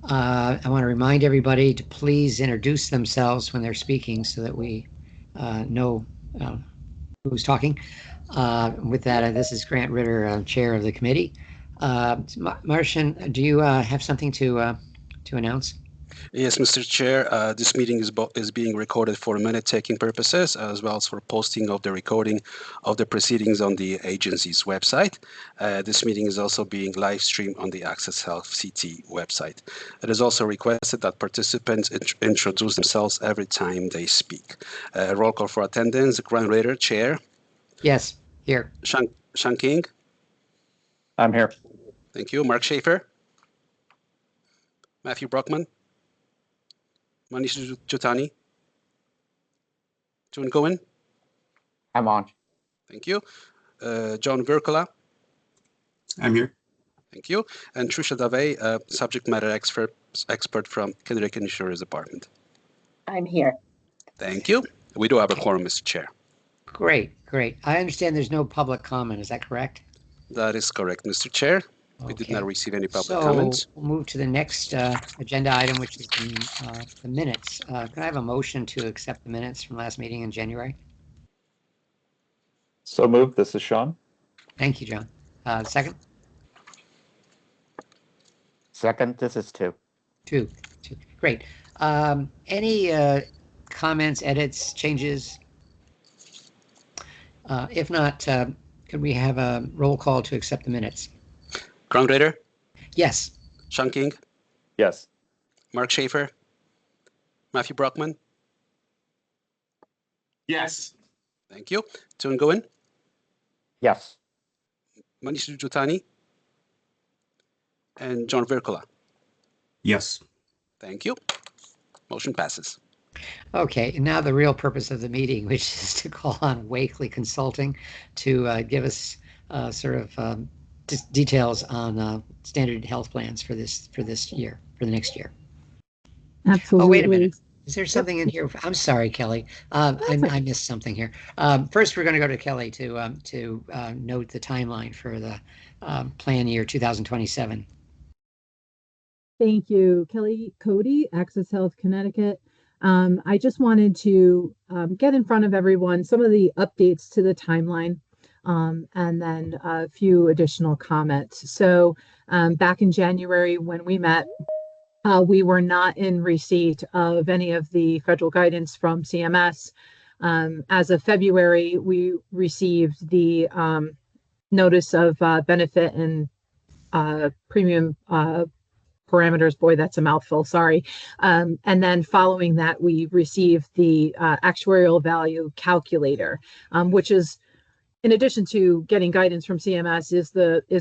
I want to remind everybody to please introduce themselves when they're speaking so that we know who's talking. With that, this is Grant Ritter, Chair of the committee. Martian, do you have something to announce? Yes, Mr. Chair, this meeting is being recorded for minute-taking purposes, as well as for posting of the recording of the proceedings on the agency's website. This meeting is also being live-streamed on the Access Health CT website. It is also requested that participants introduce themselves every time they speak. Roll call for attendance. Grant Rader, Chair. Yes, here. Sean King. I'm here. Thank you. Mark Schaefer. Matthew Brockman. Manish Jutani. June Cohen. I'm on. Thank you. John Virkola. I'm here. Thank you. And Trisha Dave, subject matter expert from Kendrick Insurance Department. I'm here. Thank you. We do have a quorum, Mr. Chair. Great. I understand there's no public comment. Is that correct? That is correct, Mr. Chair. We did not receive any public comments. We'll move to the next agenda item, which is the minutes. Can I have a motion to accept the minutes from last meeting in January? So moved. This is Sean. Thank you, John. Second? Second, this is two. Two. Great. Any comments, edits, changes? If not, could we have a roll call to accept the minutes? Grant Rader? Yes. Sean King? Yes. Mark Schaefer? Matthew Brockman? Yes. Thank you. June Cohen? Yes. Manish Jutani? And John Virkola? Yes. Thank you. Motion passes. Okay, and now the real purpose of the meeting, which is to call on Wakely Consulting to give us sort of details on standard health plans for this year, for the next year. Absolutely. Oh, wait a minute. Is there something in here? I'm sorry, Kelly. I missed something here. First, we're going to go to Kelly to note the timeline for the plan year 2027. Thank you, Kelly Cody, Access Health Connecticut. I just wanted to get in front of everyone some of the updates to the timeline. And then a few additional comments. So back in January when we met, we were not in receipt of any of the federal guidance from CMS. As of February, we received the notice of benefit and premium parameters. Boy, that's a mouthful, sorry. And then following that, we received the actuarial value calculator, which is, in addition to getting guidance from CMS, is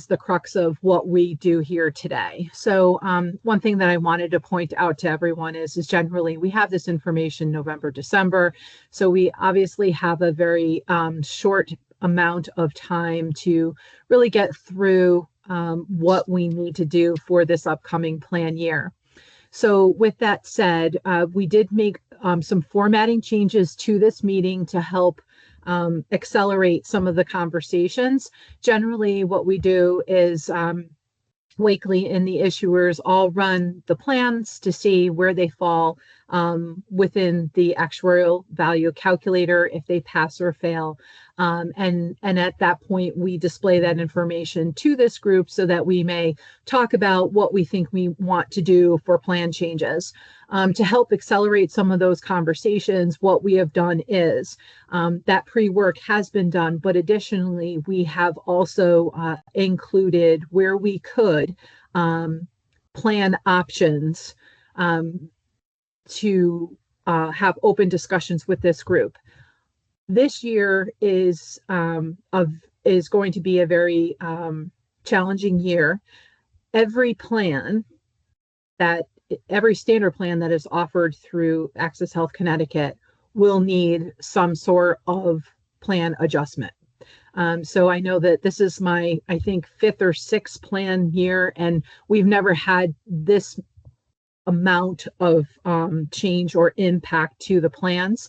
the crux of what we do here today. So one thing that I wanted to point out to everyone is generally we have this information November, December. So we obviously have a very short amount of time to really get through what we need to do for this upcoming plan year. So with that said, we did make some formatting changes to this meeting to help accelerate some of the conversations. Generally, what we do is Wakely and the issuers all run the plans to see where they fall within the actuarial value calculator, if they pass or fail. And at that point, we display that information to this group so that we may talk about what we think we want to do for plan changes. To help accelerate some of those conversations, what we have done is that pre-work has been done, but additionally, we have also included where we could plan options to have open discussions with this group. This year is going to be a very challenging year. Every standard plan that is offered through Access Health Connecticut will need some sort of plan adjustment. So I know that this is my, I think, 5th or 6th plan year, and we've never had this amount of change or impact to the plans.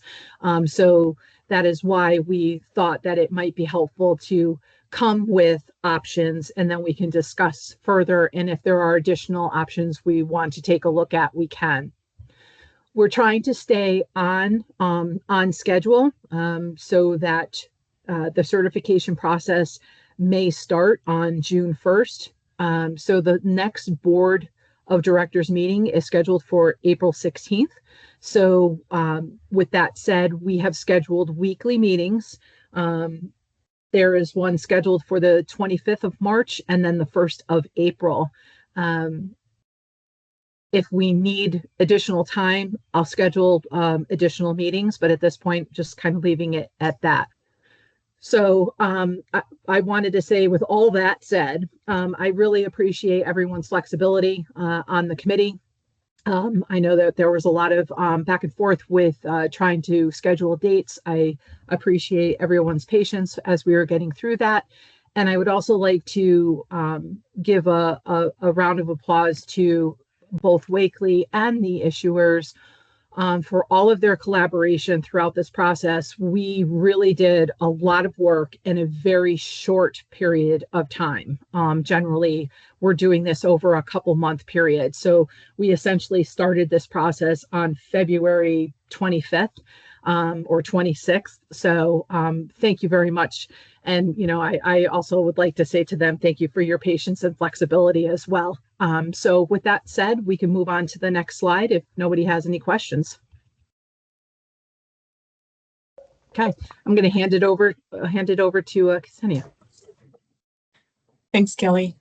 So that is why we thought that it might be helpful to come with options, and then we can discuss further. And if there are additional options we want to take a look at, we can. We're trying to stay on schedule so that the certification process may start on June 1st. So the next board of directors meeting is scheduled for April 16th. So with that said, we have scheduled weekly meetings. There is one scheduled for the 25th of March and then the 1st of April. If we need additional time, I'll schedule additional meetings, but at this point, just kind of leaving it at that. So I wanted to say, with all that said, I really appreciate everyone's flexibility on the committee. I know that there was a lot of back and forth with trying to schedule dates. I appreciate everyone's patience as we were getting through that. And I would also like to give a round of applause to both Wakely and the issuers for all of their collaboration throughout this process. We really did a lot of work in a very short period of time. Generally, we're doing this over a couple month period. So we essentially started this process on February 25th or 26th. So thank you very much. And, you know, I also would like to say to them, thank you for your patience and flexibility as well. So with that said, we can move on to the next slide if nobody has any questions. Okay, I'm going to hand it over to Ksenia. Thanks, Kelly.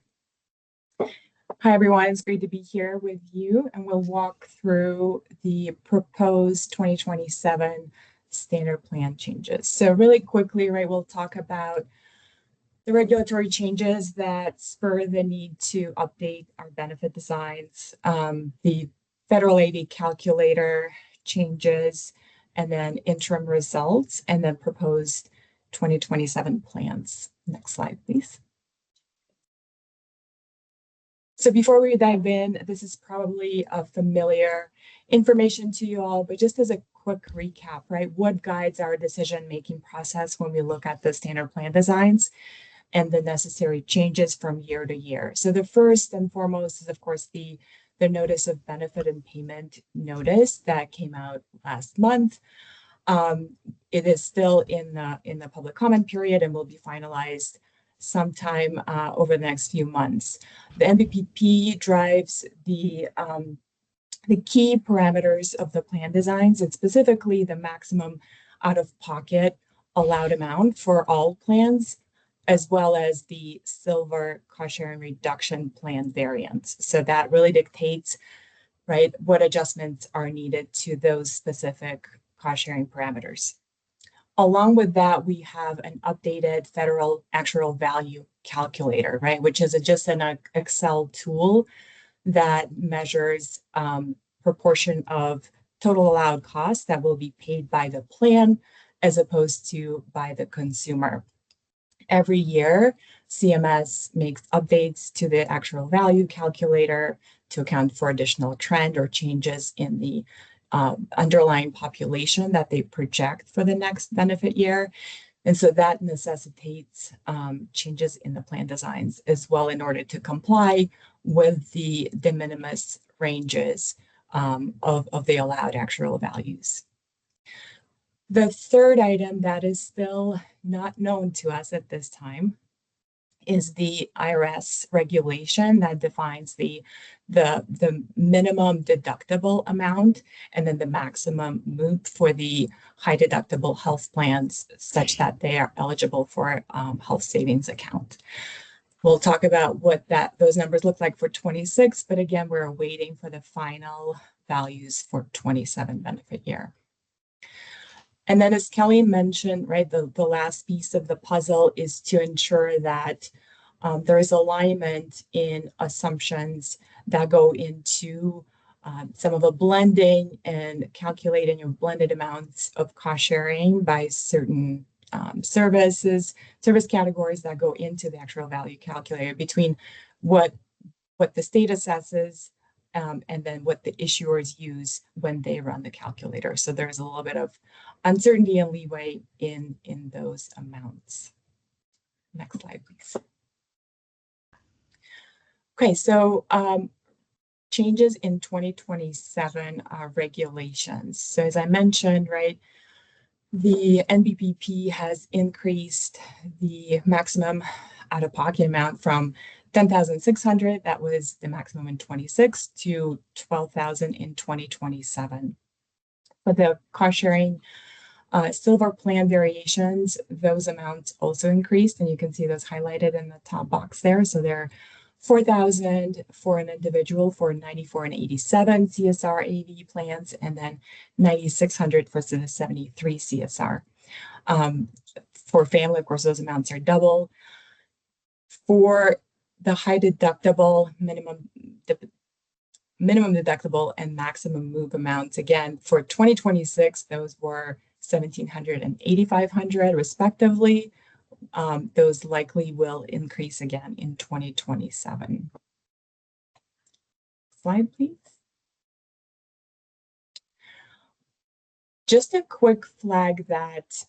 Hi, everyone. It's great to be here with you, and we'll walk through the proposed 2027 standard plan changes. So really quickly, right, we'll talk about the regulatory changes that spur the need to update our benefit designs, the federal AV calculator changes, and then interim results, and then proposed 2027 plans. Next slide, please. So before we dive in, this is probably a familiar information to you all, but just as a quick recap, right? What guides our decision-making process when we look at the standard plan designs and the necessary changes from year to year. So the first and foremost is, of course, the notice of benefit and payment notice that came out last month. It is still in the public comment period and will be finalized sometime over the next few months. The NBPP drives the key parameters of the plan designs, and specifically the maximum out-of-pocket allowed amount for all plans, as well as the silver cost-sharing reduction plan variants. So that really dictates, right, what adjustments are needed to those specific cost-sharing parameters. Along with that, we have an updated federal actual value calculator, right, which is just an Excel tool that measures proportion of total allowed costs that will be paid by the plan as opposed to by the consumer. Every year, CMS makes updates to the actual value calculator to account for additional trend or changes in the underlying population that they project for the next benefit year. And so that necessitates changes in the plan designs as well in order to comply with the de minimis ranges of the allowed actual values. The third item that is still not known to us at this time is the IRS regulation that defines the minimum deductible amount and then the maximum MOOP for the high deductible health plans such that they are eligible for health savings account. We'll talk about what those numbers look like for 26, but again, we're waiting for the final values for 27 benefit year. And then as Kelly mentioned, right, the last piece of the puzzle is to ensure that there is alignment in assumptions that go into some of the blending and calculating your blended amounts of cost sharing by certain service categories that go into the actual value calculator between what the state assesses and then what the issuers use when they run the calculator. So there's a little bit of uncertainty and leeway in those amounts. Next slide, please. Okay, so changes in 2027 regulations. So as I mentioned, right, the NBPP has increased the maximum out-of-pocket amount from 10,600, that was the maximum in 26, to 12,000 in 2027. For the cost sharing silver plan variations, those amounts also increased, and you can see those highlighted in the top box there. So they're 4,000 for an individual for 94 and 87 CSR AV plans, and then 9,600 for the 73 CSR. For family, of course, those amounts are double. For the high deductible, minimum deductible and maximum move amounts, again, for 2026, those were 1,700 and 8,500 respectively. Those likely will increase again in 2027. Slide, please. Just a quick flag that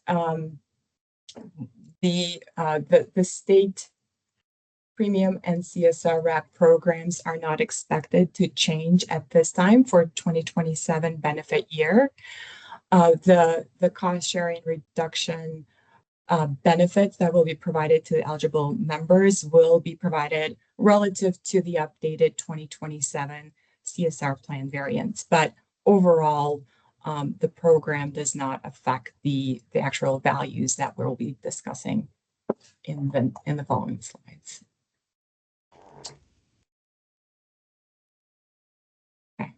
the state premium and CSR RAP programs are not expected to change at this time for 2027 benefit year. The cost sharing reduction benefits that will be provided to eligible members will be provided relative to the updated 2027 CSR plan variants. But overall, the program does not affect the actual values that we'll be discussing in the following slides. Okay.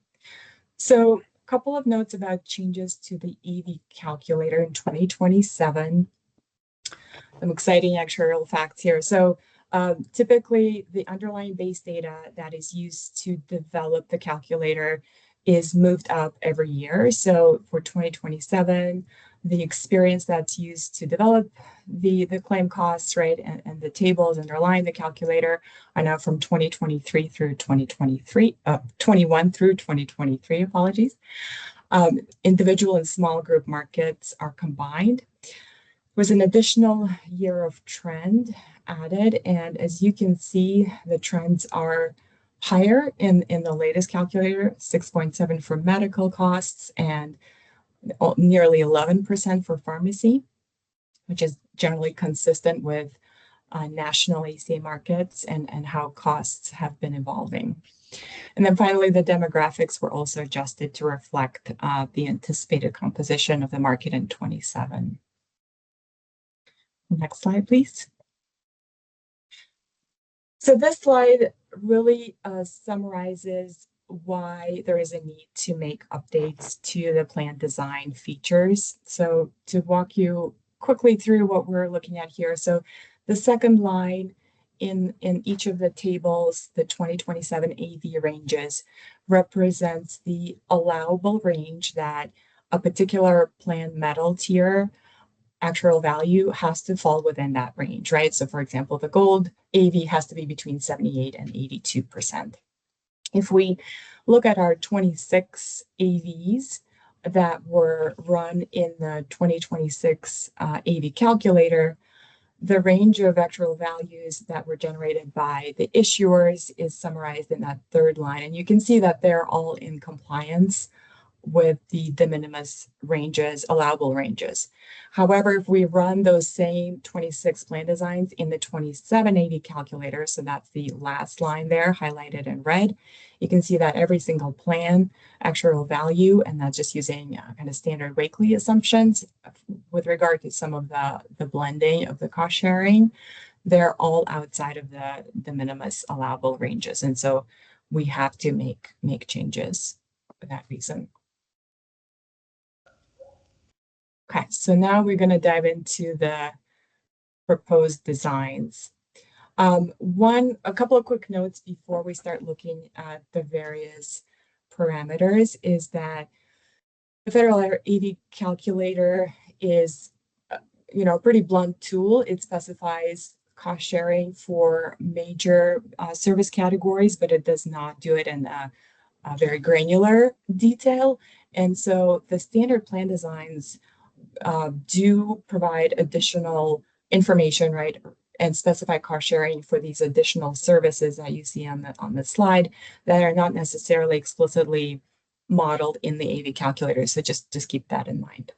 So a couple of notes about changes to the EV calculator in 2027. Some exciting actuarial facts here. So typically the underlying base data that is used to develop the calculator is moved up every year. So for 2027, the experience that's used to develop the claim costs, right, and the tables underlying the calculator are now from 2023 through 2023, 21 through 2023, apologies. Individual and small group markets are combined. Was an additional year of trend added, and as you can see, the trends are higher in the latest calculator, 6.7 for medical costs and nearly 11% for pharmacy, which is generally consistent with national ACA markets and how costs have been evolving. And then finally, the demographics were also adjusted to reflect the anticipated composition of the market in 27. Next slide, please. So this slide really summarizes why there is a need to make updates to the plan design features. So to walk you quickly through what we're looking at here. So the second line in each of the tables, the 2027 AV ranges represents the allowable range that a particular plan metal tier actual value has to fall within that range, right? So for example, the gold AV has to be between 78 and 82%. If we look at our 26 AVs that were run in the 2026 AV calculator, the range of actual values that were generated by the issuers is summarized in that third line. And you can see that they're all in compliance with the de minimis ranges, allowable ranges. However, if we run those same 26 plan designs in the 2780 calculator, so that's the last line there highlighted in red, you can see that every single plan actual value, and that's just using kind of standard Wakely assumptions with regard to some of the blending of the cost sharing, they're all outside of the de minimis allowable ranges. And so we have to make changes for that reason. Okay, so now we're going to dive into the proposed designs. A couple of quick notes before we start looking at the various parameters is that the Federal AV calculator is, a pretty blunt tool. It specifies cost sharing for major service categories, but it does not do it in a very granular detail. And so the standard plan designs do provide additional information, right, and specify cost sharing for these additional services that you see on the slide that are not necessarily explicitly modeled in the AV calculator. So just keep that in mind.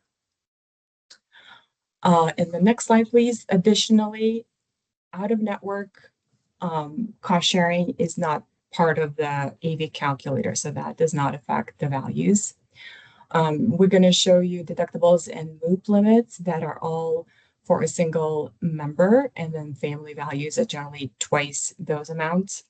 And the next slide, please. Additionally, out-of-network cost sharing is not part of the AV calculator, so that does not affect the values. We're going to show you deductibles and MOOP limits that are all for a single member, and then family values are generally twice those amounts.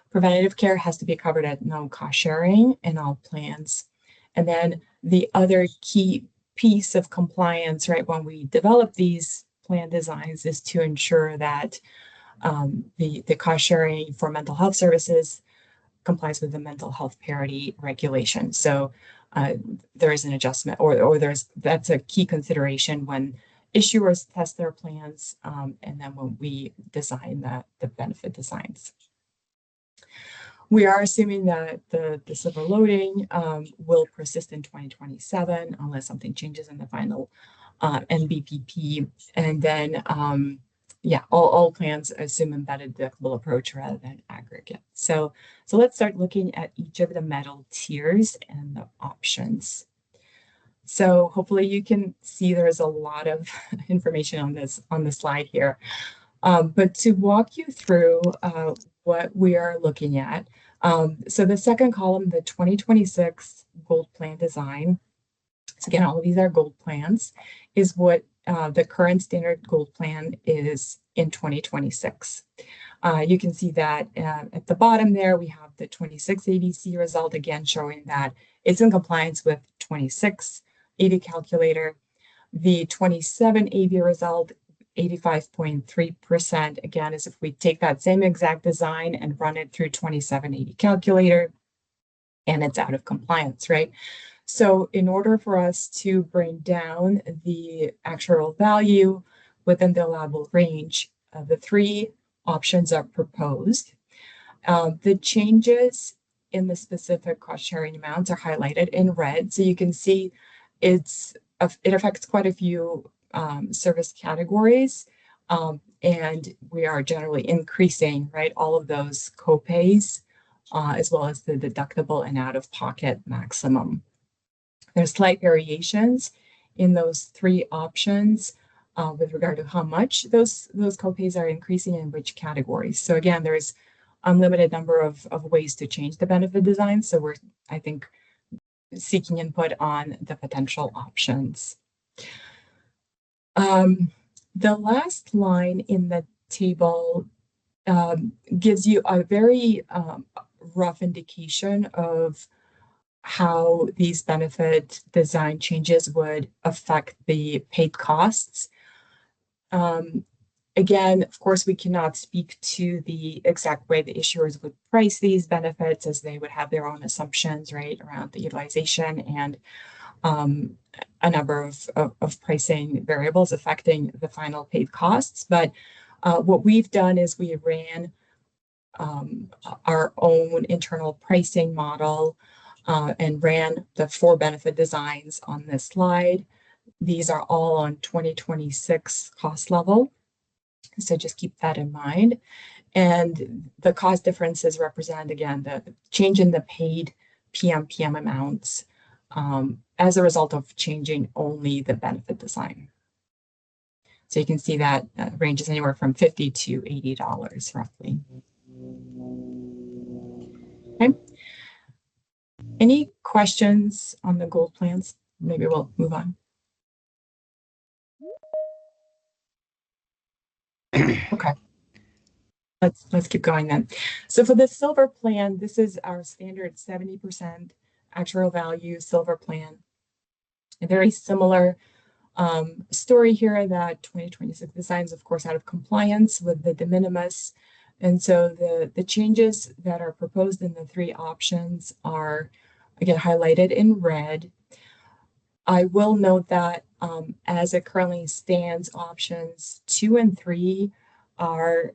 Preventative care has to be covered at no cost sharing in all plans. And then the other key piece of compliance, right, when we develop these plan designs is to ensure that the cost sharing for mental health services complies with the mental health parity regulation. So there is an adjustment, or that's a key consideration when issuers test their plans, and then when we design the benefit designs. We are assuming that the silver loading will persist in 2027 unless something changes in the final NBPP. And then, yeah, all plans assume embedded deductible approach rather than aggregate. So let's start looking at each of the metal tiers and the options. So hopefully you can see there's a lot of information on the slide here. But to walk you through what we are looking at, so the second column, the 2026 gold plan design, so again, all of these are gold plans, is what the current standard gold plan is in 2026. You can see that at the bottom there, we have the 26 ADC result, again, showing that it's in compliance with 26 AV calculator. The 27 AV result, 85.3%, again, is if we take that same exact design and run it through 27 AV calculator, and it's out of compliance, right? So in order for us to bring down the actual value within the allowable range, the three options are proposed. The changes in the specific cost sharing amounts are highlighted in red. So you can see it affects quite a few service categories. And we are generally increasing, right, all of those copays, as well as the deductible and out-of-pocket maximum. There's slight variations in those three options with regard to how much those copays are increasing in which categories. So again, there's unlimited number of ways to change the benefit design. So we're, I think, seeking input on the potential options. The last line in the table gives you a very rough indication of how these benefit design changes would affect the paid costs. Again, of course, we cannot speak to the exact way the issuers would price these benefits, as they would have their own assumptions, right, around the utilization and a number of pricing variables affecting the final paid costs. But what we've done is we ran our own internal pricing model and ran the 4 benefit designs on this slide. These are all on 2026 cost level. So just keep that in mind. And the cost differences represent, again, the change in the paid PMPM amounts as a result of changing only the benefit design. So you can see that ranges anywhere from $50 to $80 roughly. Okay. Any questions on the gold plans? Maybe we'll move on. Okay. Let's keep going then. So for the silver plan, this is our standard 70% actual value silver plan. A very similar story here, that 2026 designs, of course, out of compliance with the de minimis. And so the changes that are proposed in the 3 options are, again, highlighted in red. I will note that as it currently stands, options 2 and 3 are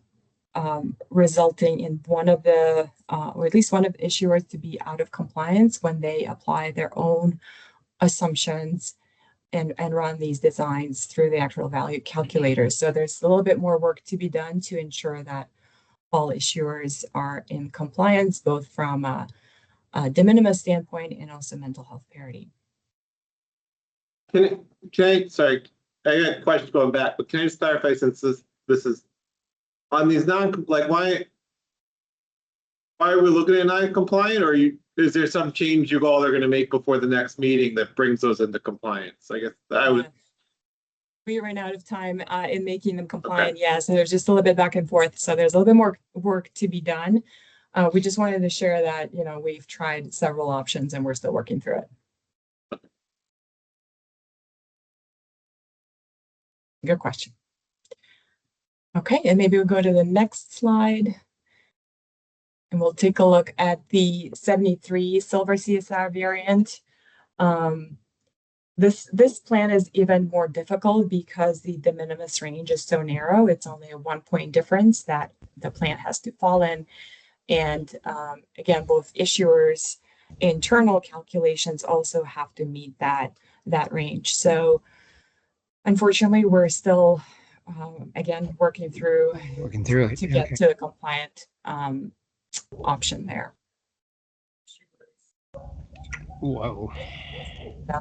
resulting in one of the, or at least one of the issuers to be out of compliance when they apply their own assumptions and run these designs through the actual value calculator. So there's a little bit more work to be done to ensure that all issuers are in compliance, both from a de minimis standpoint and also mental health parity. Can I, sorry, I got a question going back, but can I just clarify, since this is on these like why are we looking at non-compliant, or is there some change you all are going to make before the next meeting that brings those into compliance? I guess I would. We ran out of time in making them compliant. Okay. Yes, and there's just a little bit back and forth. So there's a little bit more work to be done. We just wanted to share that, you know, we've tried several options and we're still working through it. Good question. Okay, and maybe we'll go to the next slide. And we'll take a look at the 73 silver CSR variant. This plan is even more difficult because the de minimis range is so narrow. It's only a 1-point difference that the plan has to fall in. And again, both issuers' internal calculations also have to meet that range. So unfortunately, we're still, again, working through it to get to a compliant option there. Whoa. Yeah.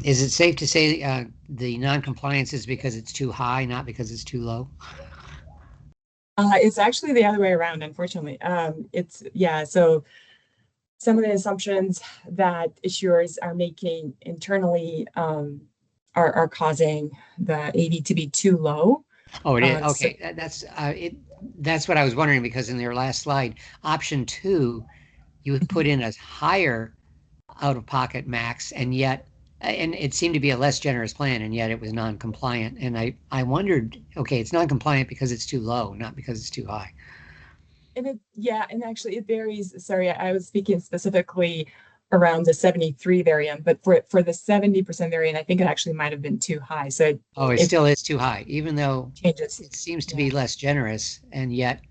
Is it safe to say the non-compliance is because it's too high, not because it's too low? It's actually the other way around, unfortunately. So some of the assumptions that issuers are making internally are causing the AV to be too low. Oh, it is? Okay, so that's what I was wondering, because in their last slide, option 2, you put in a higher out-of-pocket max, and it seemed to be a less generous plan, and yet it was non-compliant. And I wondered, okay, it's non-compliant because it's too low, not because it's too high. And and actually it varies. Sorry, I was speaking specifically around the 73 variant, but for the 70% variant, I think it actually might have been too high. So it still is too high, even though it seems to be less generous, and yet,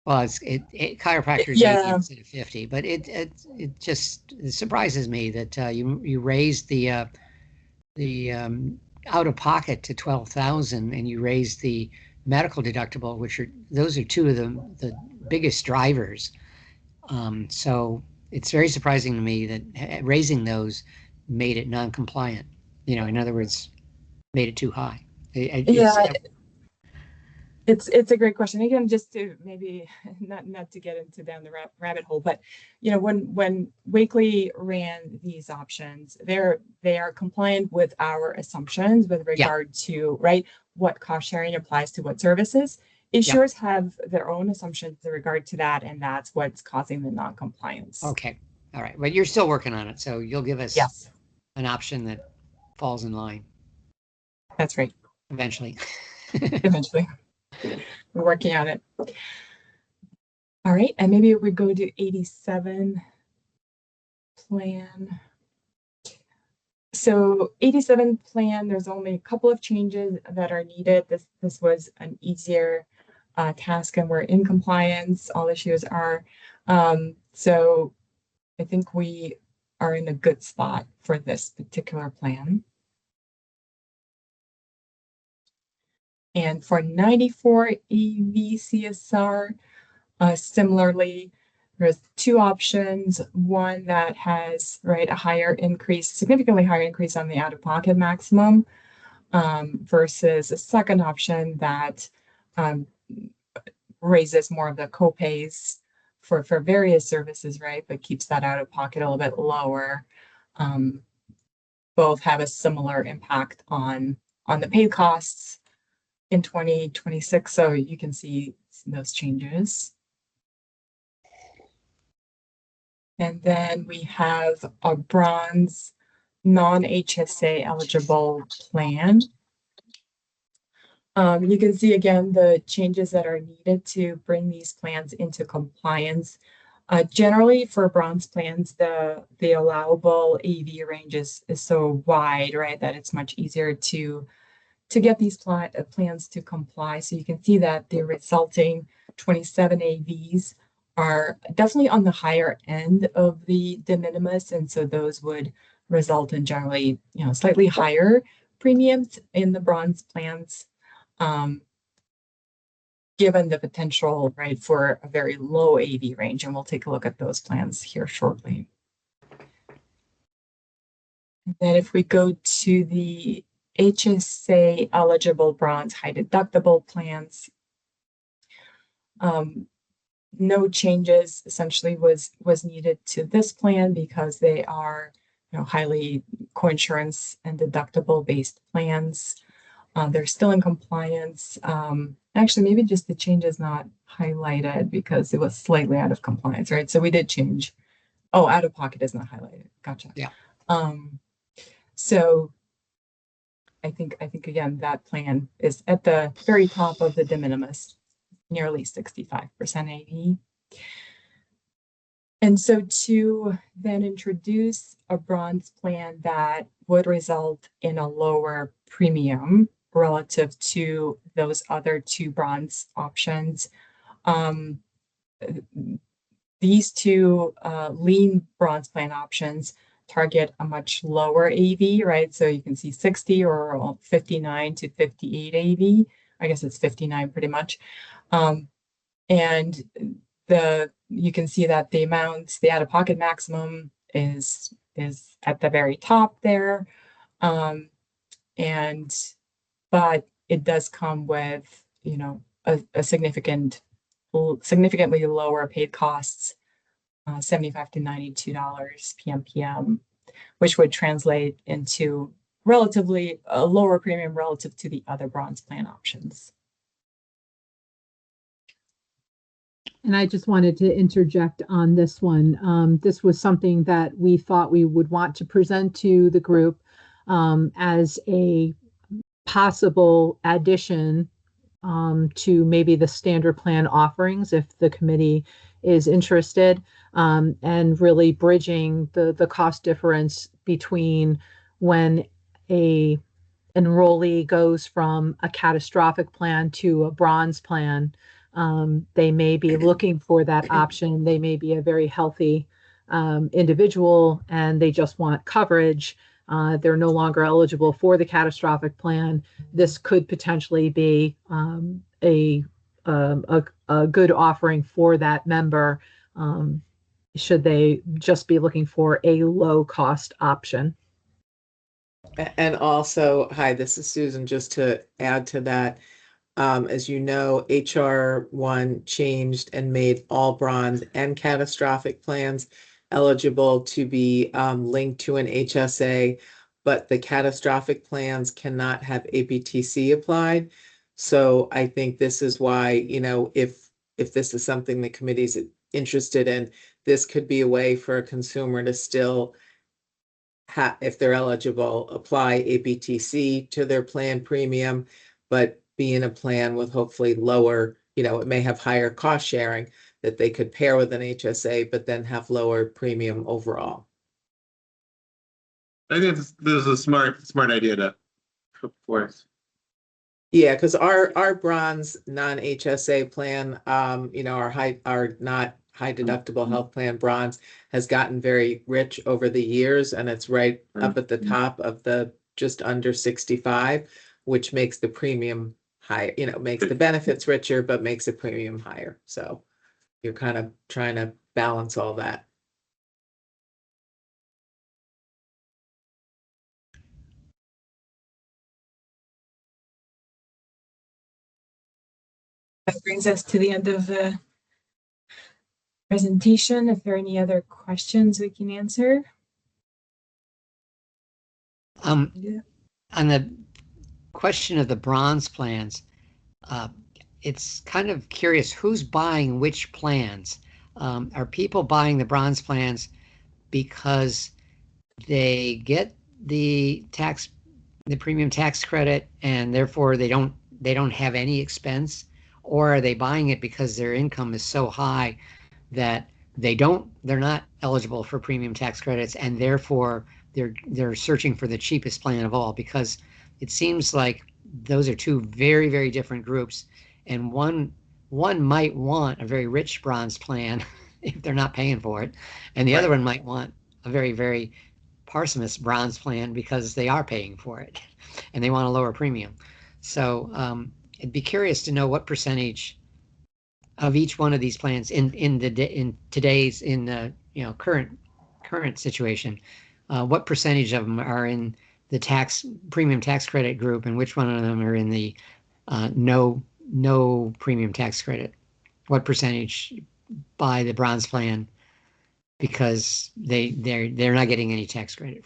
well, chiropractors 80 instead of 50, but it just surprises me that you raised the out of pocket to 12,000, and you raised the medical deductible, those are two of the biggest drivers. So it's very surprising to me that raising those made it non-compliant. You know, in other words, made it too high. It's a great question. Again, just to maybe not to get into down the rabbit hole, but you know, when Wakely ran these options, they are compliant with our assumptions with regard to what cost sharing applies to what services. Issuers have their own assumptions in regard to that, and that's what's causing the non-compliance. Okay, all right, but you're still working on it, so you'll give us an option that falls in line. That's right. Eventually. Eventually. We're working on it. All right, and maybe we go to 87 plan. So 87 plan, there's only a couple of changes that are needed. This was an easier task, and we're in compliance. All issues are. So I think we are in a good spot for this particular plan. And for 94 AV CSR, similarly, there's two options. One that has a higher increase, significantly higher increase on the out-of-pocket maximum, versus a second option that raises more of the copays for various services, but keeps that out-of-pocket a little bit lower. Both have a similar impact on the paid costs in 2026, so you can see those changes. And then we have a bronze non-HSA eligible plan. You can see again the changes that are needed to bring these plans into compliance. Generally, for bronze plans, the allowable AV range is so wide, that it's much easier to get these plans to comply. So you can see that the resulting 27 AVs are definitely on the higher end of the de minimis, and so those would result in generally, slightly higher premiums in the bronze plans, given the potential, right, for a very low AV range. And we'll take a look at those plans here shortly. And then if we go to the HSA eligible bronze high deductible plans, no changes essentially was needed to this plan because they are highly coinsurance and deductible based plans. They're still in compliance. Actually, maybe just the change is not highlighted because it was slightly out of compliance, right? So we did change. Oh, out of pocket is not highlighted. Gotcha. Yeah. So I think again that plan is at the very top of the de minimis, nearly 65% AV. And so to then introduce a bronze plan that would result in a lower premium relative to those other two bronze options, these two lean bronze plan options target a much lower AV, right? So you can see 60 or 59 to 58 AV. I guess it's 59 pretty much. And you can see that the out-of-pocket maximum is at the very top there. But it does come with, a significantly lower paid costs, $75 to $92 PMPM, which would translate into relatively a lower premium relative to the other bronze plan options. And I just wanted to interject on this one. This was something that we thought we would want to present to the group as a possible addition to maybe the standard plan offerings if the committee is interested, and really bridging the cost difference between when a enrollee goes from a catastrophic plan to a bronze plan. They may be looking for that option. They may be a very healthy individual and they just want coverage. They're no longer eligible for the catastrophic plan. This could potentially be a good offering for that member, should they just be looking for a low cost option. And also, hi, this is Susan, just to add to that. As you know, HR 1 changed and made all bronze and catastrophic plans eligible to be linked to an HSA, but the catastrophic plans cannot have APTC applied. So I think this is why, if this is something the committee's interested in, this could be a way for a consumer to still if they're eligible, apply APTC to their plan premium, but be in a plan with hopefully lower, it may have higher cost sharing that they could pair with an HSA, but then have lower premium overall. I think this is a smart idea to put forth. Yeah, because our bronze non-HSA plan, our not high deductible health plan bronze has gotten very rich over the years, and it's right up at the top of the just under 65, which makes the premium higher, makes the benefits richer, but makes the premium higher. So you're kind of trying to balance all that. That brings us to the end of the presentation. If there are any other questions we can answer. Yeah. On the question of the bronze plans, it's kind of curious who's buying which plans. Are people buying the bronze plans because they get the premium tax credit and therefore they don't have any expense, or are they buying it because their income is so high that they're not eligible for premium tax credits and therefore they're searching for the cheapest plan of all? Because it seems like those are two very, very different groups, and one might want a very rich bronze plan if they're not paying for it, and the other one might want a very, very Parsimus bronze plan because they are paying for it and they want a lower premium. So I'd be curious to know what percentage of each one of these plans in today's current situation, what percentage of them are in the premium tax credit group, and which one of them are in the no premium tax credit? What percentage buy the bronze plan because they're not getting any tax credit?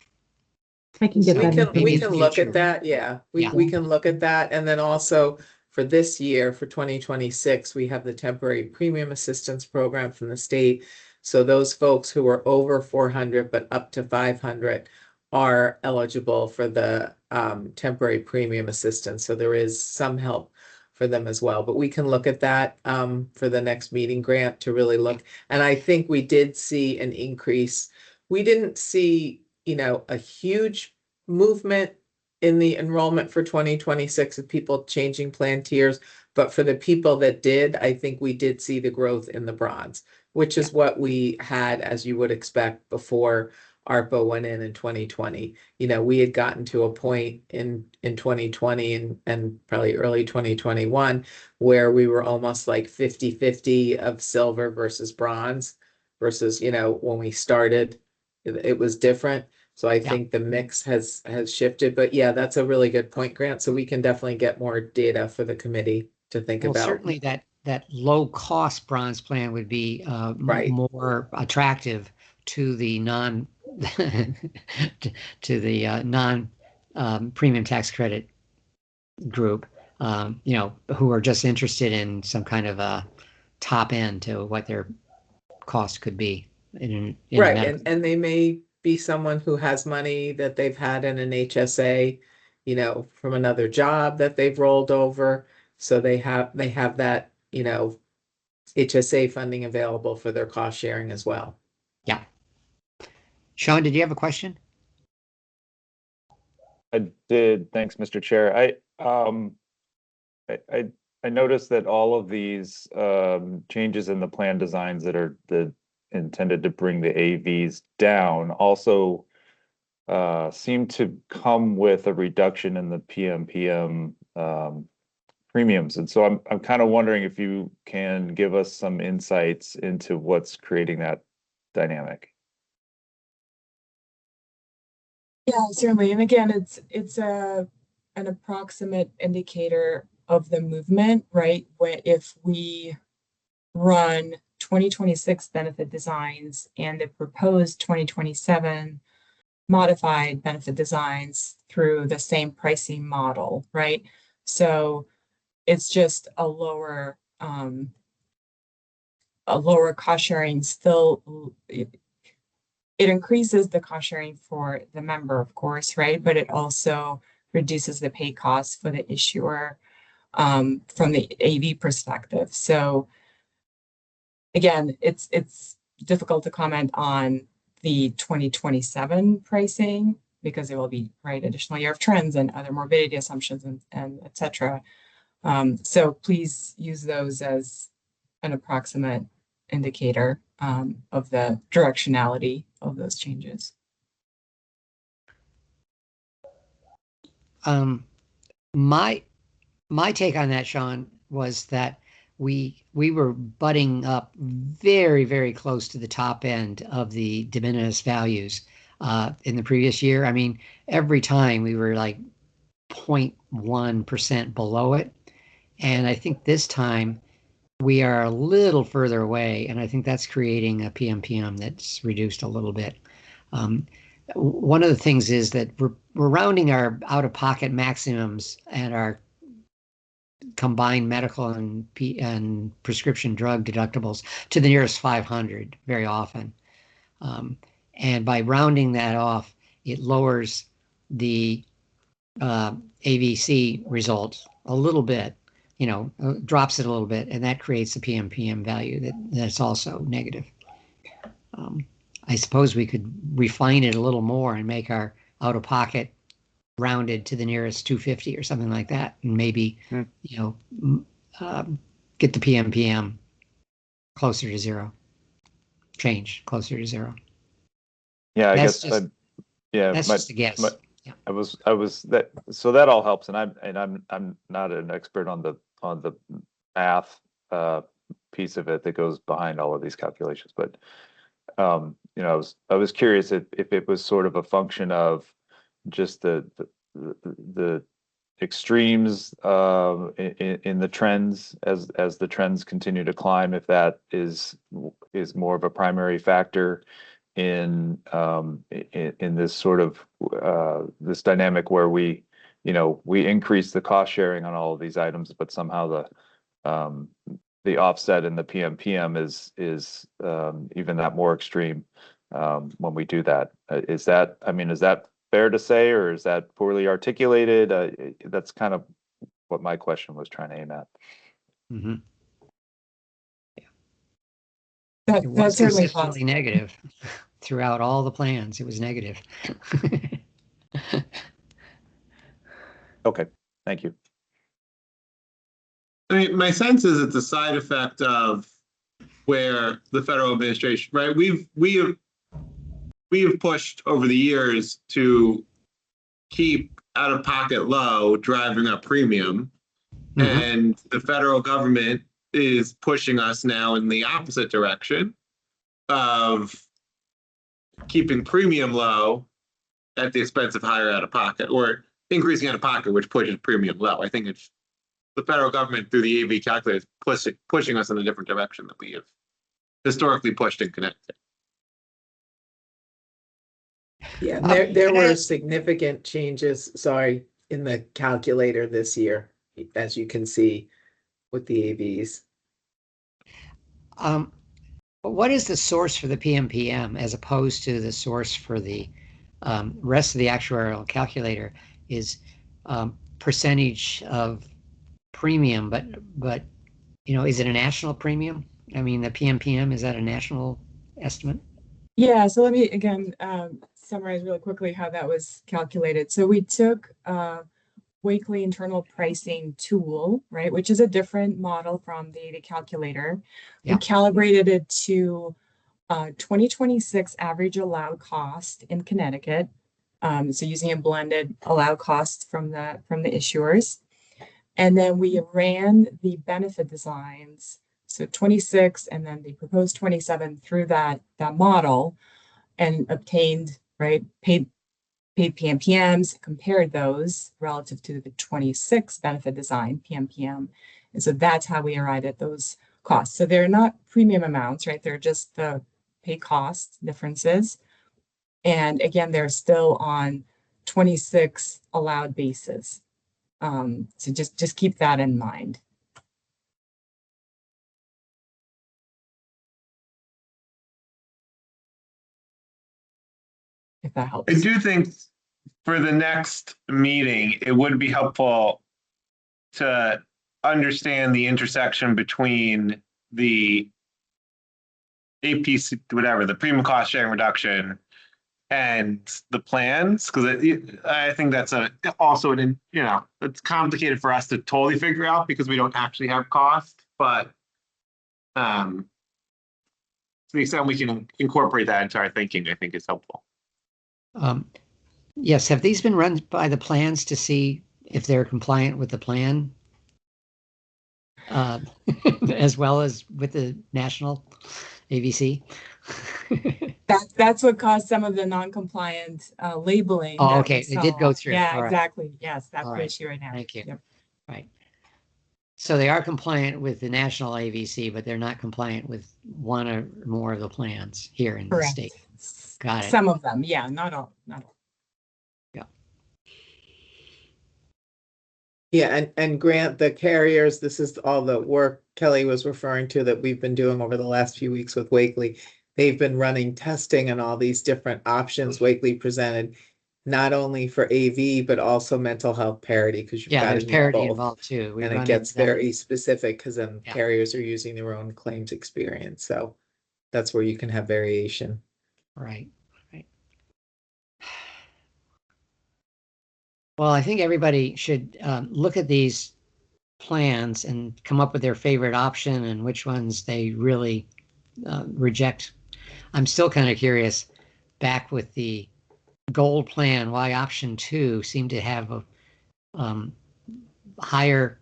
I can get We that can, information. we can look future. at that, yeah. Yeah. We can look at that. And then also for this year, for 2026, we have the temporary premium assistance program from the state. So those folks who are over 400 but up to 500 are eligible for the temporary premium assistance. So there is some help for them as well. But we can look at that for the next meeting, Grant, to really look. And I think we did see an increase. We didn't see, a huge movement in the enrollment for 2026 of people changing plan tiers. But for the people that did, I think we did see the growth in the bronze, which is what we had, as you would expect, before ARPA went in 2020. We had gotten to a point in 2020 and probably early 2021 where we were almost like 50-50 of silver versus bronze versus, when we started, it was different. So I think the mix has shifted, but yeah, that's a really good point, Grant. So we can definitely get more data for the committee to think Well, about. certainly that low cost bronze plan would be Right. more attractive to the non to the non premium tax credit group, who are just interested in some kind of a top end to what their cost could be in Right, medical. and they may be someone who has money that they've had in an HSA, from another job that they've rolled over. So they have that, HSA funding available for their cost sharing as well. Yeah. Sean, did you have a question? I did. Thanks, Mr. Chair. I noticed that all of these changes in the plan designs that are intended to bring the AVs down also seem to come with a reduction in the PMPM premiums. And so I'm kind of wondering if you can give us some insights into what's creating that dynamic. Yeah, certainly. And again, it's an approximate indicator of the movement, right? If we run 2026 benefit designs and the proposed 2027 modified benefit designs through the same pricing model, right? So it's just a lower cost sharing. Still, it increases the cost sharing for the member, of course, right? But it also reduces the pay costs for the issuer from the AV perspective. So again, it's difficult to comment on the 2027 pricing because there will be additional year of trends and other morbidity assumptions and et cetera. So please use those as an approximate indicator of the directionality of those changes. My take on that, Sean, was that we were butting up very, very close to the top end of the de minimis values in the previous year. I mean, every time we were like 0.1% below it. And I think this time we are a little further away, and I think that's creating a PMPM that's reduced a little bit. One of the things is that we're rounding our out-of-pocket maximums and our combined medical and prescription drug deductibles to the nearest 500 very often. And by rounding that off, it lowers the AVC results a little bit, drops it a little bit, and that creates a PMPM value that's also negative. I suppose we could refine it a little more and make our out-of-pocket rounded to the nearest 250 or something like that, and maybe get the PMPM closer to zero, change closer to zero. Yeah, I That's guess just Yeah, That's just a guess. Yeah. I was that, so that all helps, and I'm not an expert on the math piece of it that goes behind all of these calculations, but you know, I was curious if it was sort of a function of just the extremes in the trends as the trends continue to climb, if that is more of a primary factor in this sort of this dynamic where we, you know, we increase the cost sharing on all of these items, but somehow the offset in the PMPM is even that more extreme when we do that. Is that, I mean, is that fair to say, or is that poorly articulated? That's kind of what my question was trying to aim at. Mm-hmm. That, It was that's certainly consistently possible. negative throughout all the plans. It was negative. Okay, thank you. I mean, my sense is it's a side effect of where the federal administration, right? We have pushed over the years to keep out of pocket low, driving up premium. Mhm. And the federal government is pushing us now in the opposite direction of keeping premium low at the expense of higher out of pocket, or increasing out of pocket, which pushes premium low. I think it's the federal government through the AV calculator pushing us in a different direction that we have historically pushed in Connecticut. Yeah, Can there I were ask- significant changes, sorry, in the calculator this year, as you can see with the AVs. What is the source for the PMPM as opposed to the source for the rest of the actuarial calculator is percentage of premium, but you know, is it a national premium? I mean, the PMPM, is that a national estimate? Yeah, so let me again summarize really quickly how that was calculated. So we took Wakely internal pricing tool, right, which is a different model from the AV calculator. Yeah. We calibrated it to 2026 average allowed cost in Connecticut. So using a blended allowed cost from the issuers. And then we ran the benefit designs, so 26 and then the proposed 27 through that model and obtained, right, paid PMPMs, compared those relative to the 26 benefit design PMPM. And so that's how we arrived at those costs. So they're not premium amounts, right? They're just the pay cost differences. And again, they're still on 26 allowed basis. So just keep that in mind. If that helps. I do think for the next meeting, it would be helpful to understand the intersection between the APC, whatever, the premium cost sharing reduction and the plans, because I think that's also an, you know, it's complicated for us to totally figure out because we don't actually have cost, but to the extent we can incorporate that into our thinking, I think is helpful. Yes, have these been run by the plans to see if they're compliant with the plan? As well as with the national AVC? That's what caused some of the non-compliant labeling. Oh, that okay, we they did go saw. through. Yeah, All right. exactly. Yes, that's All the right. issue right now. Thank you. Yep. Right. So they are compliant with the national AVC, but they're not compliant with one or more of the plans here in the Correct. state. Got it. Some of them, yeah, not all. Yeah. Yeah, and Grant, the carriers, this is all the work Kelly was referring to that we've been doing over the last few weeks with Wakely. They've been running testing on all these different options Wakely presented, not only for AV, but also mental health parity, because you've Yeah, got there's to need parity both. involved too. We And it run gets into that. very specific because then Yeah. carriers are using their own claims experience. So that's where you can have variation. Right. Right. Well, I think everybody should look at these plans and come up with their favorite option and which ones they really reject. I'm still kind of curious back with the gold plan, why option 2 seemed to have a higher,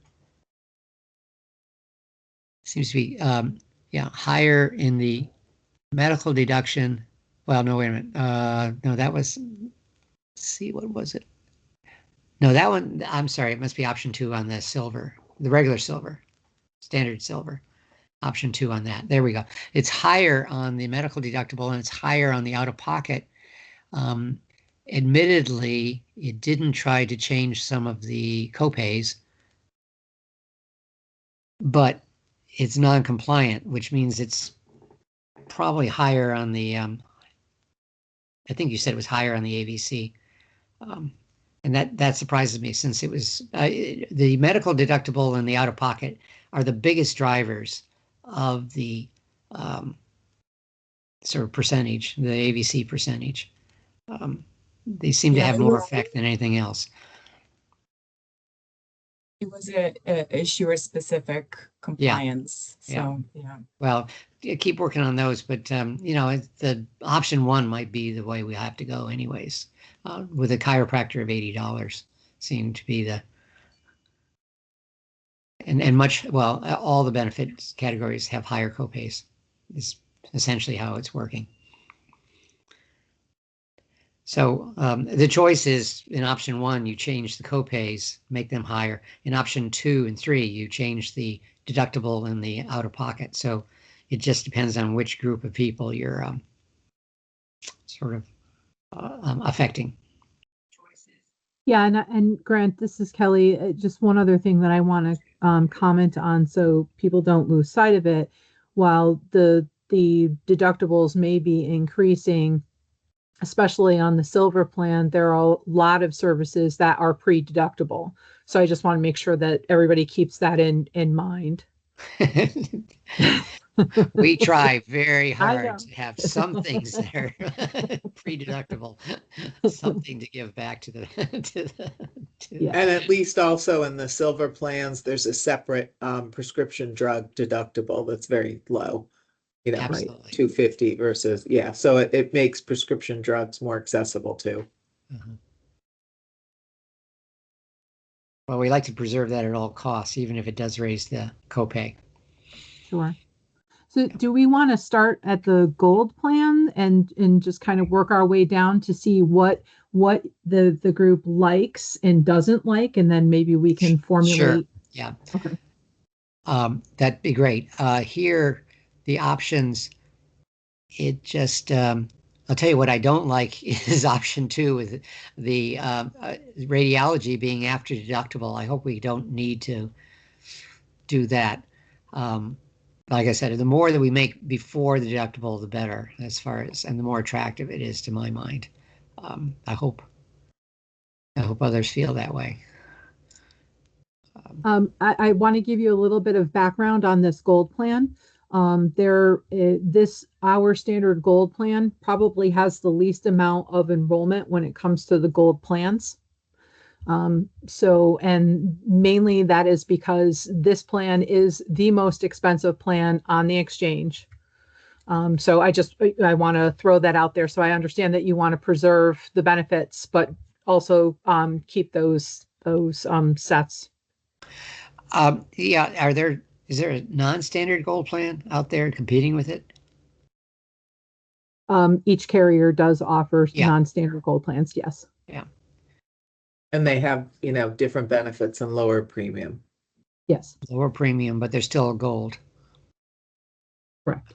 seems to be, higher in the medical deduction. Well, no, wait a minute. No, that was, let's see, what was it? No, that one, I'm sorry, it must be option 2 on the silver, the regular silver, standard silver. Option 2 on that. There we go. It's higher on the medical deductible and it's higher on the out-of-pocket. Admittedly, it didn't try to change some of the copays, but it's non-compliant, which means it's probably higher on the, I think you said it was higher on the AVC. And that surprises me, since it was, the medical deductible and the out-of-pocket are the biggest drivers of the sort of percentage, the AVC percentage. They seem to Yeah, have it more was- effect than anything else. It was a issuer specific compliance. So, yeah. Well, keep working on those, but the option 1 might be the way we have to go anyways. With a chiropractor of $80 seemed to be the, and much, well, all the benefits categories have higher copays, is essentially how it's working. So the choice is, in option 1, you change the copays, make them higher. In option 2 and 3, you change the deductible and the out-of-pocket. So it just depends on which group of people you're sort of affecting. Yeah, and Grant, this is Kelly. Just one other thing that I want to comment on, so people don't lose sight of it. While the deductibles may be increasing, especially on the silver plan, there are a lot of services that are pre-deductible. So I just want to make sure that everybody keeps that in mind. We try very I hard know. to have some things that are pre-deductible, something to give back to the Yeah. And at least also in the silver plans, there's a separate prescription drug deductible that's very low. Absolutely. 250 versus, so it makes prescription drugs more accessible too. Mhm. Well, we like to preserve that at all costs, even if it does raise the copay. Sure. So do we want to start at the gold plan and just kind of work our way down to see what the group likes and doesn't like, and then maybe we can formulate. Sure. Yeah. Okay. That'd be great. Here, the options, it just, I'll tell you what I don't like is option 2 with the radiology being after deductible. I hope we don't need to do that. Like I said, the more that we make before the deductible, the better, as far as, and the more attractive it is to my mind. I hope others feel that way. I want to give you a little bit of background on this gold plan. Our standard gold plan probably has the least amount of enrollment when it comes to the gold plans. And mainly that is because this plan is the most expensive plan on the exchange. So I want to throw that out there. So I understand that you want to preserve the benefits, but also keep those sets. Is there a non-standard gold plan out there competing with it? Each carrier does offer Yeah. non-standard gold plans. Yes. Yeah. And they have, different benefits and lower premium. Yes. Lower premium, but they're still gold. Correct.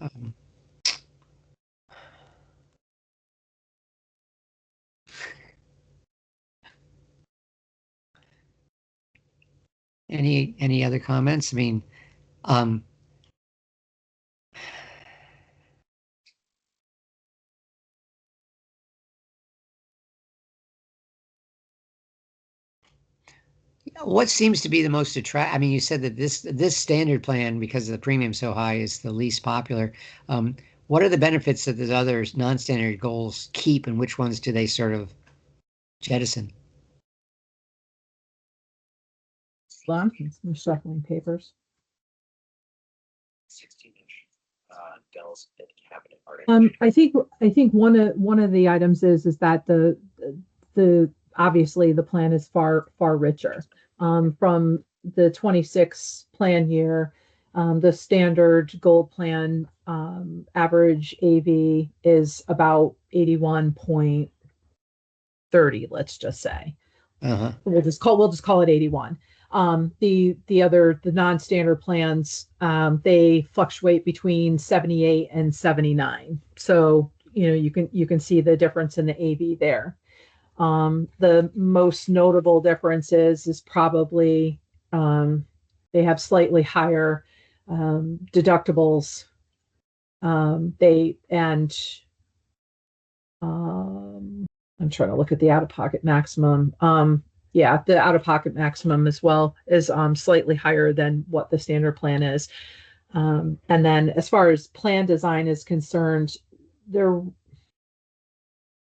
Any other comments? I mean, what seems to be the most attractive? I mean, you said that this standard plan, because the premium so high, is the least popular. What are the benefits that the others non-standard goals keep, and which ones do they sort of jettison? I'm shuffling papers. 16-inch Dell's cabinet. I think one of the items is that obviously the plan is far richer. From the 26 plan year, the standard gold plan average AV is about 81.30, let's just say. Uh-huh. We'll just call it 81. The non-standard plans, they fluctuate between 78 and 79. So, you can see the difference in the AV there. The most notable difference is probably they have slightly higher deductibles. I'm trying to look at the out-of-pocket maximum. Yeah, the out-of-pocket maximum as well is slightly higher than what the standard plan is. And then as far as plan design is concerned, they're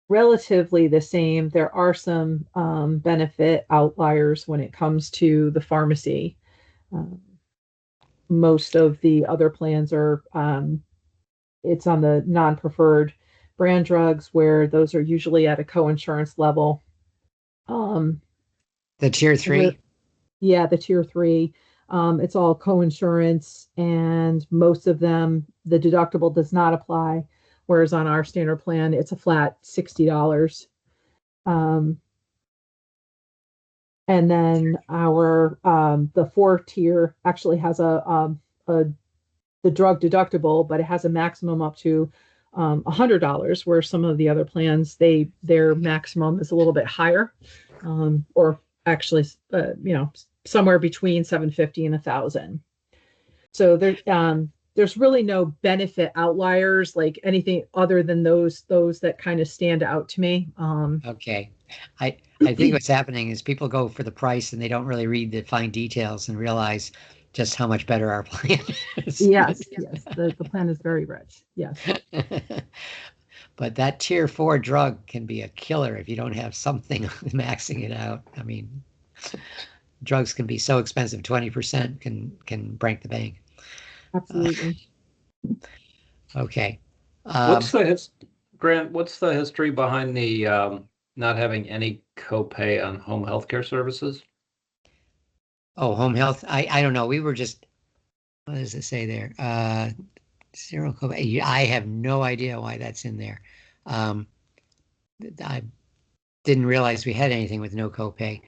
relatively the same. There are some benefit outliers when it comes to the pharmacy. Most of the other plans are it's on the non-preferred brand drugs, where those are usually at a co-insurance level. The tier 3? Yeah, the tier 3. It's all co-insurance, and most of them, the deductible does not apply. Whereas on our standard plan, it's a flat $60. And then our the 4 tier actually has the drug deductible, but it has a maximum up to $100, where some of the other plans, their maximum is a little bit higher, or actually, somewhere between $750 and $1,000. So there's really no benefit outliers, like anything other than those that kind of stand out to me. Okay. I think what's happening is people go for the price and they don't really read the fine details and realize just how much better our plan is. Yes. The plan is very rich. Yes. But that tier 4 drug can be a killer if you don't have something maxing it out. I mean, drugs can be so expensive, 20% can break the bank. Absolutely. Okay. Grant, what's the history behind the not having any copay on home healthcare services? Oh, home health. I don't know. We were just, what does it say there? Zero copay. I have no idea why that's in there. I didn't realize we had anything with no copay.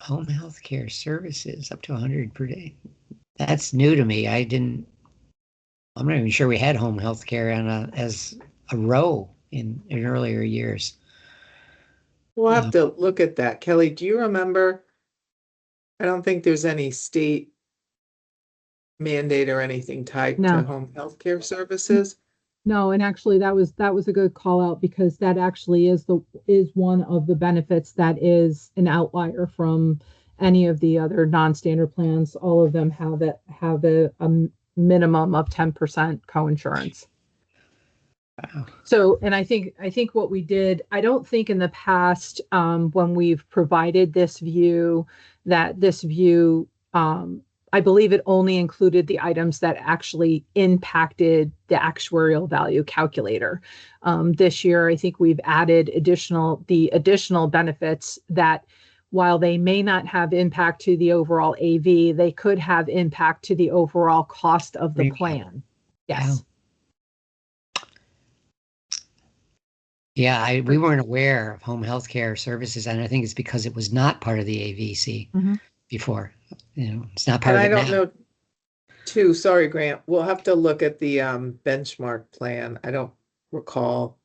Home health care services up to 100 per day. That's new to me. I'm not even sure we had home health care as a row in earlier years. We'll have to look at that. Kelly, do you remember? I don't think there's any state mandate or anything tied No. to home health care services. No, and actually that was a good call out, because that actually is one of the benefits that is an outlier from any of the other non-standard plans. All of them have a minimum of 10% coinsurance. Wow. So, and I think what we did, I don't think in the past, when we've provided this view, I believe it only included the items that actually impacted the actuarial value calculator. This year, I think we've added additional benefits that, while they may not have impact to the overall AV, they could have impact to the overall cost of the plan. Yes. Yeah, we weren't aware of home health care services, and I think it's because it was not part of the AVC before. It's not part And of it now. I don't know, too, sorry, Grant, we'll have to look at the benchmark plan. I don't recall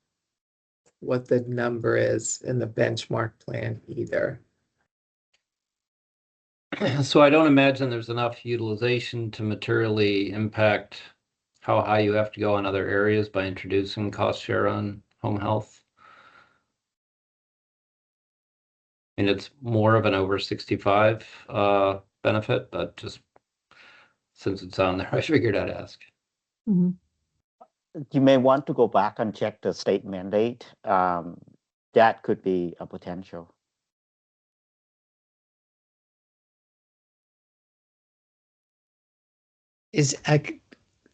what the number is in the benchmark plan either. So I don't imagine there's enough utilization to materially impact how high you have to go in other areas by introducing cost share on home health. I mean, it's more of an over 65 benefit, but just since it's on there, I figured I'd ask. Mm-hmm. You may want to go back and check the state mandate. That could be a potential.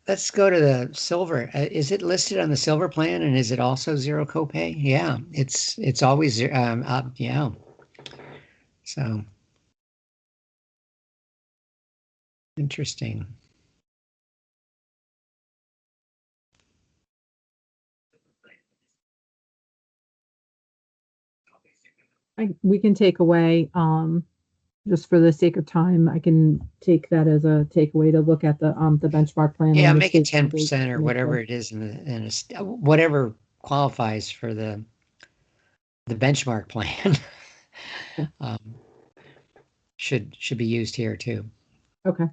let's go to the silver. Is it listed on the silver plan, and is it also zero copay? Yeah, it's always yeah. So interesting. We can take away, just for the sake of time, I can take that as a takeaway to look at the benchmark plan. Yeah, and the make it state 10% or make whatever sure. it is whatever qualifies for the benchmark plan. Okay. Should be used here too. Okay.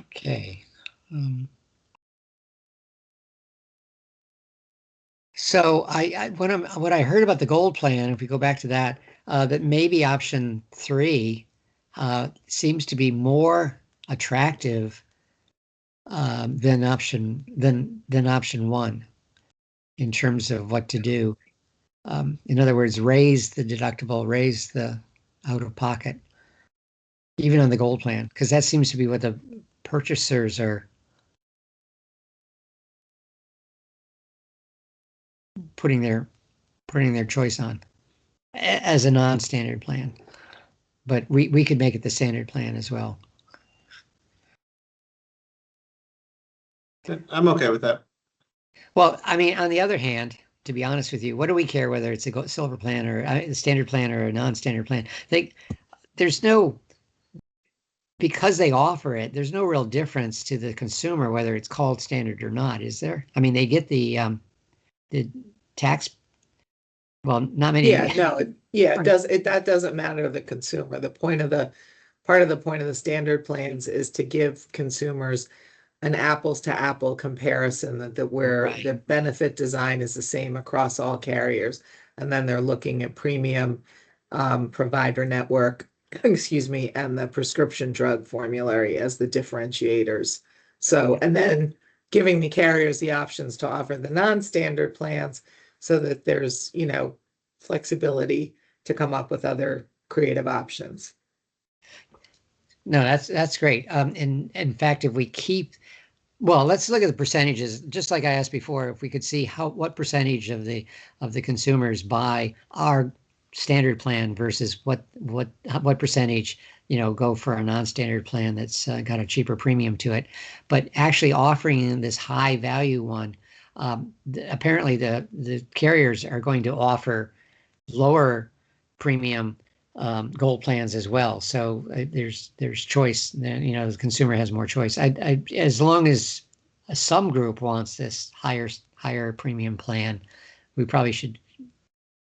Okay. So what I heard about the gold plan, if we go back to that, that maybe option 3 seems to be more attractive than option 1 in terms of what to do. In other words, raise the deductible, raise the out of pocket, even on the gold plan, because that seems to be what the purchasers are putting their choice on as a non-standard plan. But we could make it the standard plan as well. I'm okay with that. Well, I mean, on the other hand, to be honest with you, what do we care whether it's a silver plan or a standard plan or a non-standard plan? There's no, because they offer it, there's no real difference to the consumer whether it's called standard or not, is there? I mean, they get the tax. Well, not many. Yeah, no, it does. That doesn't matter to the consumer. Part of the point of the standard plans is to give consumers an apples to apple comparison where Right. the benefit design is the same across all carriers. And then they're looking at premium provider network, excuse me, and the prescription drug formulary as the differentiators. So, and then giving the carriers the options to offer the non-standard plans so that there's, flexibility to come up with other creative options. No, that's great. In fact, if we keep, well, let's look at the percentages. Just like I asked before, if we could see what percentage of the consumers buy our standard plan versus what percentage go for a non-standard plan that's got a cheaper premium to it, but actually offering this high value one. Apparently, the carriers are going to offer lower premium gold plans as well. So there's choice. The consumer has more choice. As long as some group wants this higher premium plan, we probably should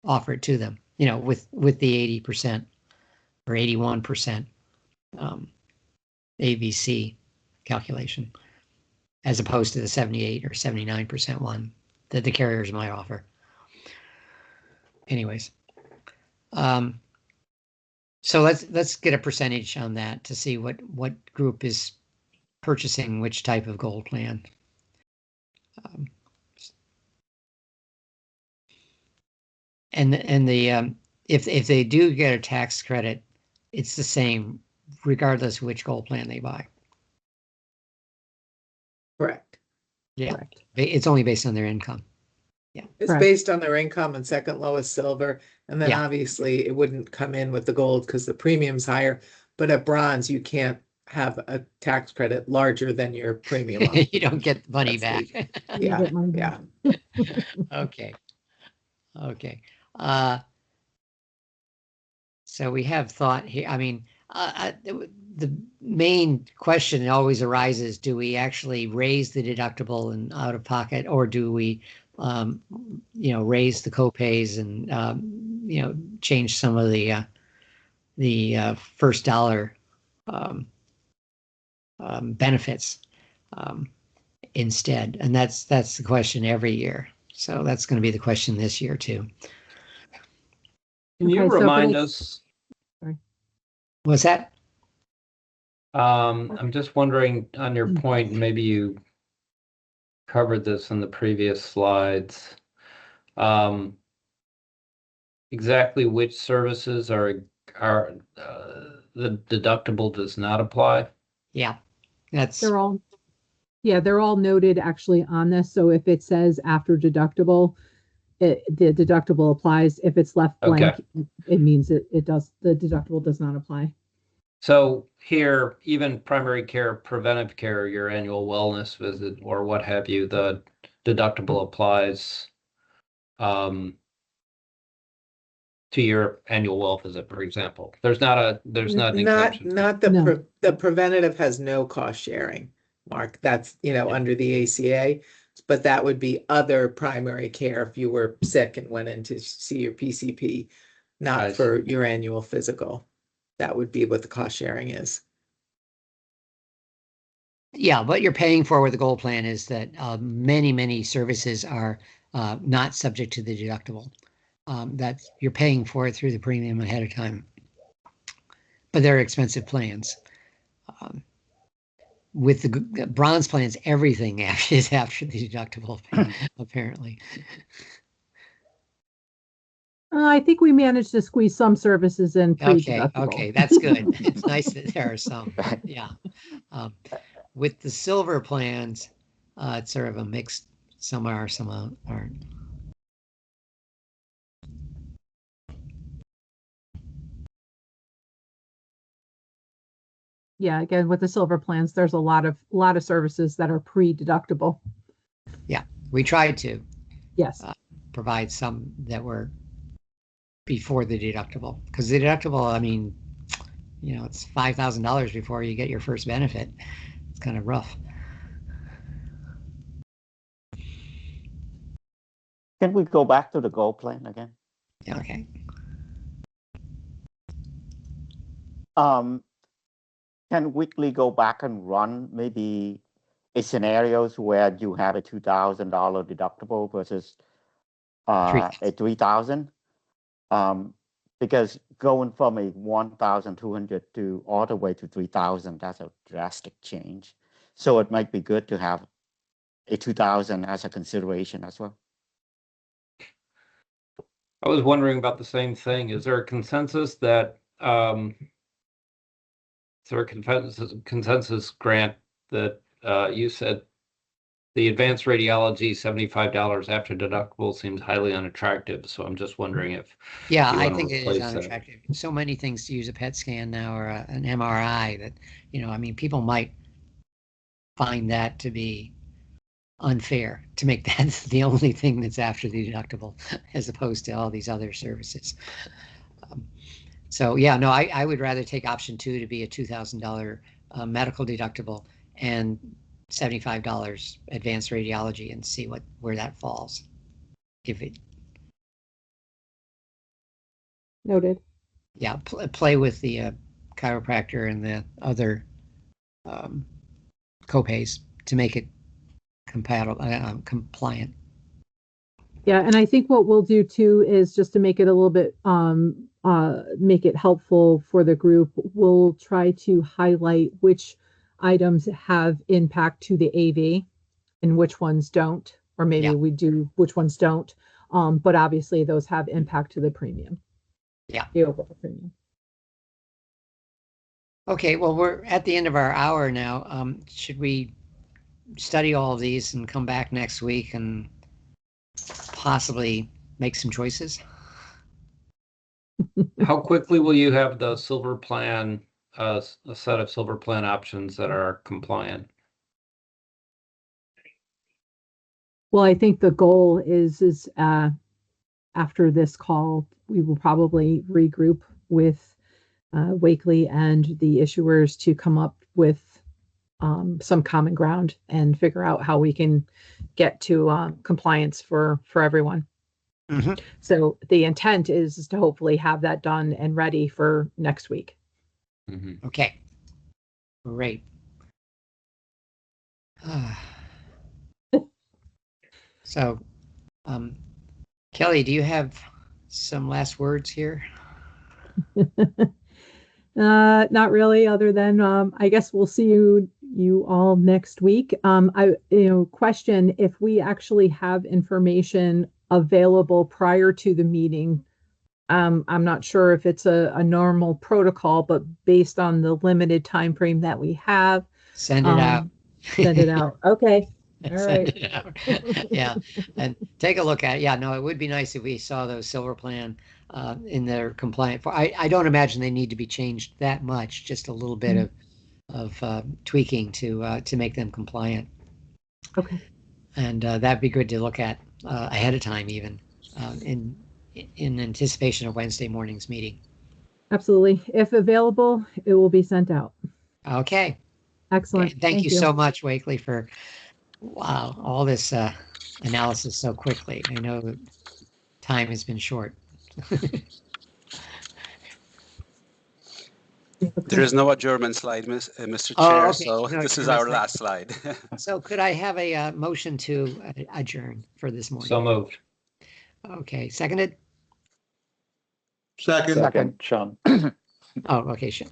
offer it to them. With the 80% or 81% AVC calculation, as opposed to the 78 or 79% one that the carriers might offer. Anyways. So let's get a percentage on that to see what group is purchasing which type of gold plan. If they do get a tax credit, it's the same regardless which gold plan they buy. Correct. Yeah, Correct. It's only based on their income. Yeah, it's Correct. based on their income and second lowest silver, and then obviously it wouldn't come in with the gold because the premium's higher. But at bronze, you can't have a tax credit larger than your premium. You don't get money back. Yeah. Okay. So we have thought here. I mean, the main question always arises: do we actually raise the deductible and out of pocket, or do we, raise the copays and change some of the first dollar benefits instead? And that's the question every year. So that's going to be the question this year too. Can you remind us? Sorry. What's that? I'm just wondering on your point, maybe you covered this in the previous slides. exactly which services are the deductible does not apply? Yeah, that's They're all, yeah, they're all noted actually on this. So if it says after deductible, the deductible applies. If it's left blank, Okay. it means the deductible does not apply. So here, even primary care, preventive care, your annual wellness visit or what have you, the deductible applies to your annual well visit, for example. There's not an exemption. Not No. the preventative has no cost sharing, Mark. That's, under the ACA. But that would be other primary care if you were sick and went in to see your PCP, not I for your annual physical. That would be what the cost sharing is. Yeah, what you're paying for with the gold plan is that many services are not subject to the deductible. That you're paying for it through the premium ahead of time. But they're expensive plans. With the bronze plans, everything is after the deductible, apparently. I think we managed to squeeze some services in pre-deductible. Okay, that's good. It's nice that there are some. Yeah. With the silver plans, it's sort of a mix. Some are, some aren't. Yeah, again, with the silver plans, there's a lot of services that are pre-deductible. Yeah, we tried to Yes. provide some that were before the deductible, because the deductible, I mean, it's $5,000 before you get your first benefit. It's kind of rough. Can we go back to the goal plan again? Yeah, okay. Can Whitley go back and run maybe a scenarios where you have a $2,000 deductible versus a $3,000? Because going from a 1,200 to all the way to 3,000, that's a drastic change. So it might be good to have a 2,000 as a consideration as well. I was wondering about the same thing. Is there a consensus that consensus grant that you said the advanced radiology $75 after deductible seems highly unattractive. So I'm just wondering if I think it is unattractive. So many things to use a PET scan now or an MRI that, I mean, people might find that to be unfair to make that the only thing that's after the deductible as opposed to all these other services. So yeah, no, I would rather take option 2 to be a $2,000 medical deductible and $75 advanced radiology and see where that falls. Noted. Yeah, play with the chiropractor and the other copays to make it compliant. Yeah, and I think what we'll do too is just to make it a little bit make it helpful for the group, we'll try to highlight which items have impact to the AV and which ones don't, or maybe we do which ones don't. But obviously those have impact to the premium. Yeah. The overall premium. Okay, well, we're at the end of our hour now. Should we study all of these and come back next week and possibly make some choices? How quickly will you have the silver plan, a set of silver plan options that are compliant? Well, I think the goal is after this call, we will probably regroup with Wakely and the issuers to come up with some common ground and figure out how we can get to compliance for everyone. Mm-hmm. So the intent is to hopefully have that done and ready for next week. Mm-hmm. Okay, great. So, Kelly, do you have some last words here? Not really, other than I guess we'll see you all next week. Question if we actually have information available prior to the meeting, I'm not sure if it's a normal protocol, but based on the limited time frame that we have, Send it out. send it out. Okay. All Send right. it out. Yeah, and take a look at it. Yeah, no, it would be nice if we saw those silver plan in their compliant. I don't imagine they need to be changed that much, just a little bit of tweaking to make them compliant. Okay. And that'd be good to look at ahead of time, even in anticipation of Wednesday morning's meeting. Absolutely. If available, it will be sent out. Okay. Excellent. Okay. Thank you so much, Wakely, for wow, all this analysis so quickly. I know that time has been short. There is no adjournment slide, Mr. Oh, Chair, okay. so No this is adjournment our slide. last slide. So could I have a motion to adjourn for this morning? So moved. Okay, seconded? Second, Sean. Oh, okay, sure.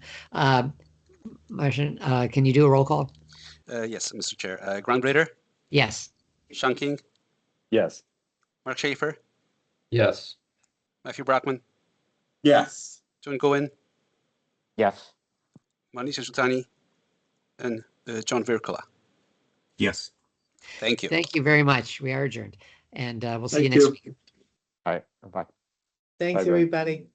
Motion, can you do a roll call? Yes, Mr. Chair. Grant Ritter, Yes. Sean King, Yes. Mark Schaefer, Yes. Matthew Brockman, Yes. John Goen, Yes. Manisha Sultani, and John Virkola. Yes. Thank you. Thank you very much. We are adjourned. And we'll see you Thank next you. week. All right. Bye. Thanks, Bye-bye. everybody.